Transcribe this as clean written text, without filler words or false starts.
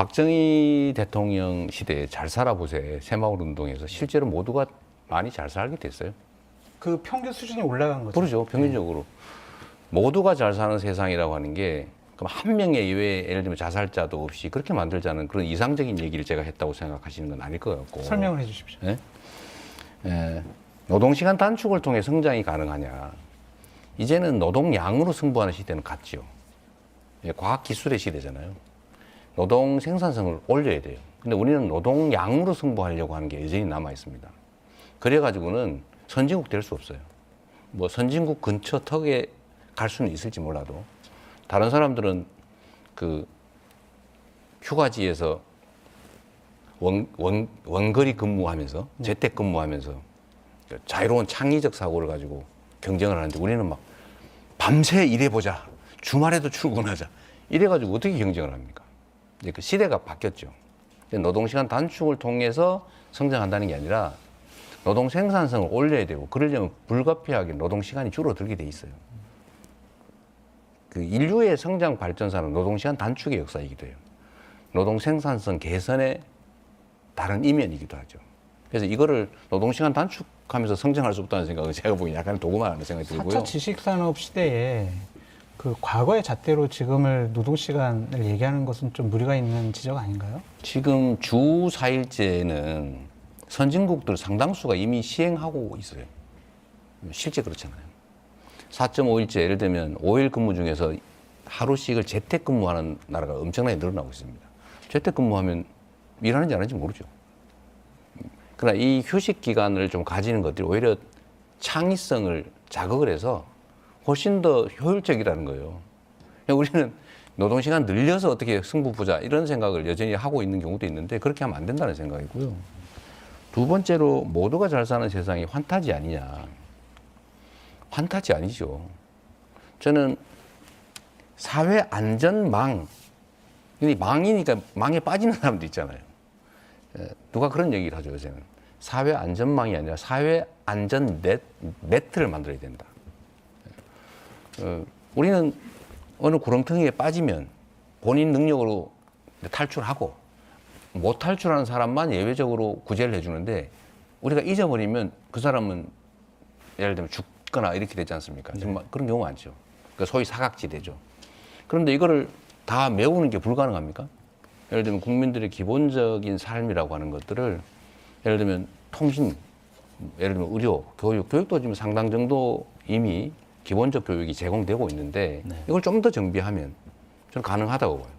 박정희 대통령 시대에 잘 살아보세 새마을운동에서 실제로 모두가 많이 잘 살게 됐어요. 그 평균 수준이 올라간 거죠. 그렇죠. 평균적으로. 모두가 잘 사는 세상이라고 하는 게 그럼 한 명의 이외에 예를 들면 자살자도 없이 그렇게 만들자는 그런 이상적인 얘기를 제가 했다고 생각하시는 건 아닐 것 같고. 설명을 해 주십시오. 예? 예, 노동시간 단축을 통해 성장이 가능하냐. 이제는 노동량으로 승부하는 시대는 갔죠. 예, 과학기술의 시대잖아요. 노동 생산성을 올려야 돼요. 근데 우리는 노동량으로 승부하려고 하는 게 여전히 남아 있습니다. 그래가지고는 선진국 될 수 없어요. 뭐 선진국 근처 턱에 갈 수는 있을지 몰라도 다른 사람들은 그 휴가지에서 원거리 근무하면서 재택 근무하면서 자유로운 창의적 사고를 가지고 경쟁을 하는데 우리는 막 밤새 일해보자, 주말에도 출근하자 이래가지고 어떻게 경쟁을 합니까? 이제 그 시대가 바뀌었죠. 노동시간 단축을 통해서 성장한다는 게 아니라 노동 생산성을 올려야 되고 그러려면 불가피하게 노동시간이 줄어들게 돼 있어요. 그 인류의 성장 발전사는 노동시간 단축의 역사이기도 해요. 노동 생산성 개선의 다른 이면이기도 하죠. 그래서 이거를 노동시간 단축하면서 성장할 수 없다는 생각은 제가 보기엔 약간 도구마라는 생각이 들고요. 4차 지식산업 시대에 그 과거의 잣대로 지금을 노동시간을 얘기하는 것은 좀 무리가 있는 지적 아닌가요? 지금 주 4일제는 선진국들 상당수가 이미 시행하고 있어요. 실제 그렇잖아요. 4.5일제 예를 들면 5일 근무 중에서 하루씩을 재택근무하는 나라가 엄청나게 늘어나고 있습니다. 재택근무하면 일하는지 안 하는지 모르죠. 그러나 이 휴식 기간을 좀 가지는 것들이 오히려 창의성을 자극을 해서 훨씬 더 효율적이라는 거예요. 우리는 노동시간 늘려서 어떻게 승부 보자 이런 생각을 여전히 하고 있는 경우도 있는데 그렇게 하면 안 된다는 생각이고요. 두 번째로 모두가 잘 사는 세상이 환타지 아니냐. 환타지 아니죠. 저는 사회 안전망, 망이니까 망에 빠지는 사람도 있잖아요. 누가 그런 얘기를 하죠, 요새는. 사회 안전망이 아니라 사회 안전 네트를 만들어야 된다. 우리는 어느 구렁텅이에 빠지면 본인 능력으로 탈출하고 못 탈출하는 사람만 예외적으로 구제를 해주는데 우리가 잊어버리면 그 사람은 예를 들면 죽거나 이렇게 되지 않습니까? 정말 그런 경우 많죠. 그러니까 소위 사각지대죠. 그런데 이거를 다 메우는 게 불가능합니까? 예를 들면 국민들의 기본적인 삶이라고 하는 것들을 예를 들면 통신, 예를 들면 의료, 교육도 지금 상당 정도 이미 기본적 교육이 제공되고 있는데 이걸 좀 더 정비하면 저는 가능하다고 봐요.